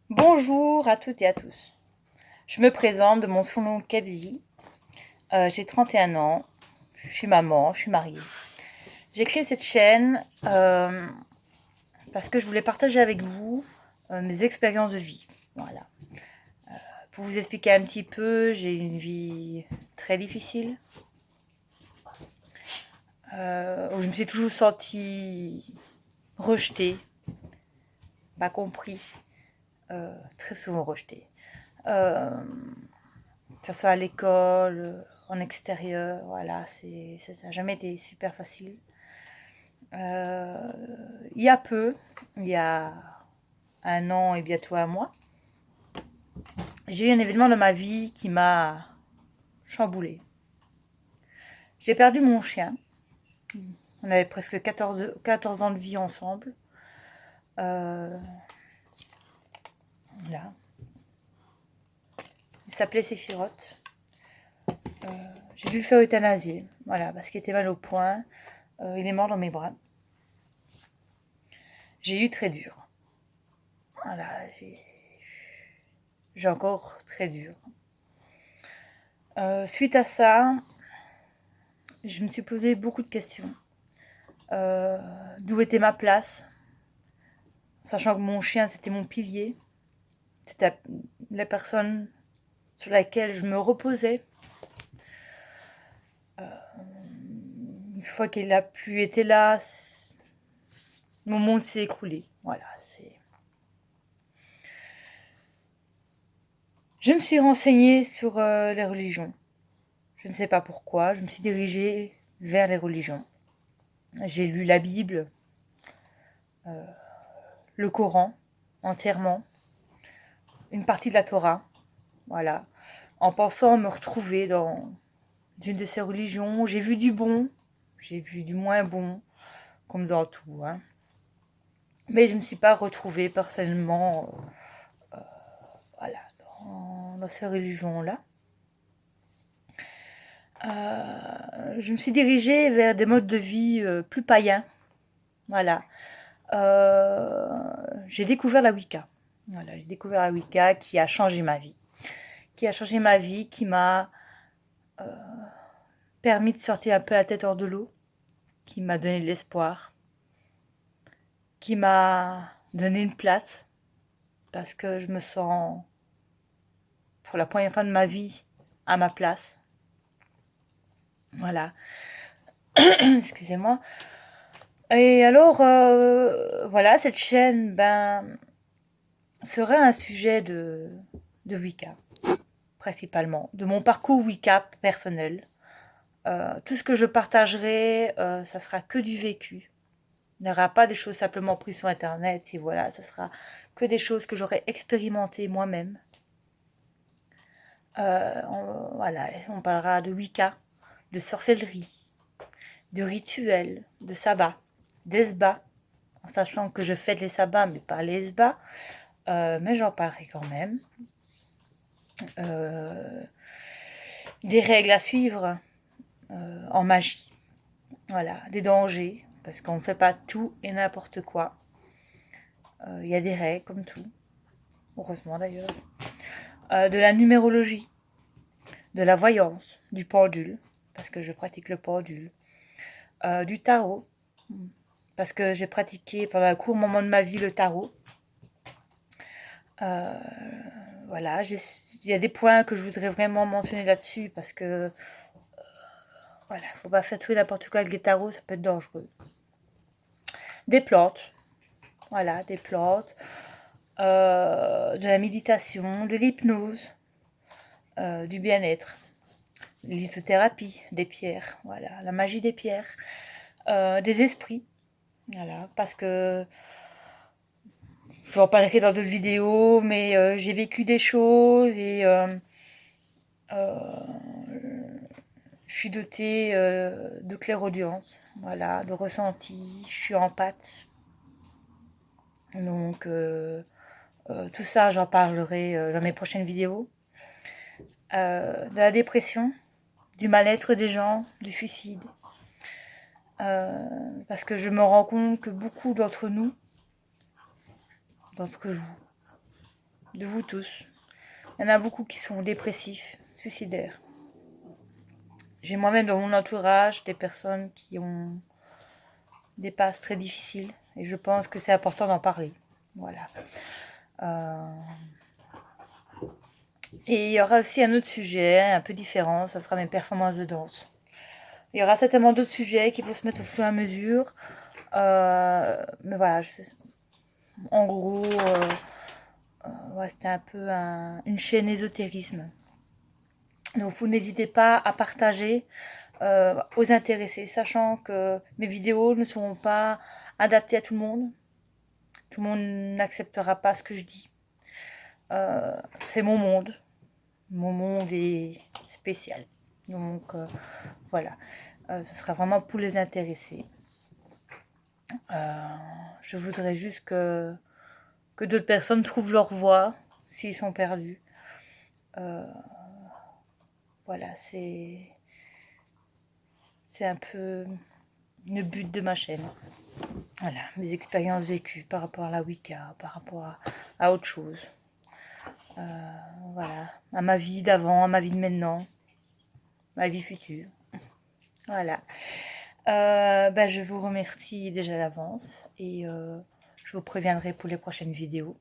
Bonjour à toutes et à tous. Je me présente de mon surnom Kebzi. J'ai 31 ans. Je suis maman, je suis mariée. J'ai créé cette chaîne parce que je voulais partager avec vous mes expériences de vie. Voilà. Pour vous expliquer un petit peu, j'ai une vie très difficile. Où je me suis toujours sentie rejetée, pas compris, très souvent rejetée. Euh, que ce soit à l'école, en extérieur, voilà, ça n'a jamais été super facile. Euh, il y a peu, il y a un an et bientôt un mois, j'ai eu un événement dans ma vie qui m'a chamboulée. J'ai perdu mon chien. On avait presque 14 ans de vie ensemble. Euh, là. Il s'appelait Séphiroth. Euh, j'ai dû le faire euthanasier, voilà, parce qu'il était mal au point. Il est mort dans mes bras. J'ai eu très dur. Voilà, j'ai encore très dur. Suite à ça, je me suis posé beaucoup de questions. D'où était ma place, sachant que mon chien, c'était mon pilier. C'était la personne sur laquelle je me reposais. Une fois qu'il n'a plus été là, mon monde s'est écroulé. Voilà, Je me suis renseignée sur les religions. Je ne sais pas pourquoi, je me suis dirigée vers les religions. J'ai lu la Bible, le Coran entièrement, une partie de la Torah, voilà, en pensant me retrouver dans une de ces religions. J'ai vu du bon, j'ai vu du moins bon, comme dans tout, hein. Mais je ne me suis pas retrouvée personnellement voilà, dans ces religions-là. Je me suis dirigée vers des modes de vie plus païens. Voilà. Euh, j'ai découvert la Wicca. Voilà, j'ai découvert la Wicca qui a changé ma vie. Qui a changé ma vie, qui m'a permis de sortir un peu la tête hors de l'eau, qui m'a donné de l'espoir, qui m'a donné une place, parce que je me sens, pour la première fois de ma vie, à ma place. Voilà. Excusez-moi. Et alors, voilà, cette chaîne, sera un sujet de Wicca, principalement, de mon parcours Wicca personnel. Tout ce que je partagerai, ça sera que du vécu. Il n'y aura pas des choses simplement prises sur Internet, et voilà, ça sera que des choses que j'aurai expérimentées moi-même. Voilà, on parlera de Wicca, de sorcellerie, de rituels, de sabbat, d'esbats, en sachant que je fête les sabbats, mais pas les esbats, mais j'en parlerai quand même. Euh, des règles à suivre en magie, voilà, des dangers, parce qu'on ne fait pas tout et n'importe quoi. Il y a des règles comme tout, heureusement d'ailleurs. De la numérologie, de la voyance, du pendule, parce que je pratique le pendule, du tarot, parce que j'ai pratiqué pendant un court moment de ma vie le tarot. Euh, voilà, il y a des points que je voudrais vraiment mentionner là-dessus, parce que voilà, faut pas faire tout et n'importe quoi avec les tarots, ça peut être dangereux. Des plantes, voilà, des plantes, de la méditation, de l'hypnose, du bien-être, lithothérapie, des pierres, voilà, la magie des pierres, des esprits, voilà, parce que je en parlerai dans d'autres vidéos, mais j'ai vécu des choses et je suis dotée de clairaudience, voilà, de ressenti, je suis empathe. Donc tout ça, j'en parlerai dans mes prochaines vidéos. De la dépression, du mal-être des gens, du suicide. Parce que je me rends compte que beaucoup d'entre nous, d'entre vous, de vous tous. Il y en a beaucoup qui sont dépressifs, suicidaires. J'ai moi-même dans mon entourage des personnes qui ont des passes très difficiles et je pense que c'est important d'en parler. Voilà. Et il y aura aussi un autre sujet un peu différent, ça sera mes performances de danse. Il y aura certainement d'autres sujets qui vont se mettre au fur et à mesure. Mais voilà, en gros, ouais, c'était un peu une chaîne ésotérisme. Donc vous n'hésitez pas à partager aux intéressés, sachant que mes vidéos ne seront pas adaptées à tout le monde. Tout le monde n'acceptera pas ce que je dis. C'est mon monde. Mon monde est spécial. Donc voilà, ce sera vraiment pour les intéressés. Je voudrais juste que d'autres personnes trouvent leur voie s'ils sont perdus. Voilà, c'est un peu le but de ma chaîne. Voilà, mes expériences vécues par rapport à la Wicca, par rapport à autre chose. Voilà, à ma vie d'avant, à ma vie de maintenant, ma vie future. Voilà. Je vous remercie déjà d'avance et je vous préviendrai pour les prochaines vidéos.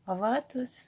Au revoir à tous.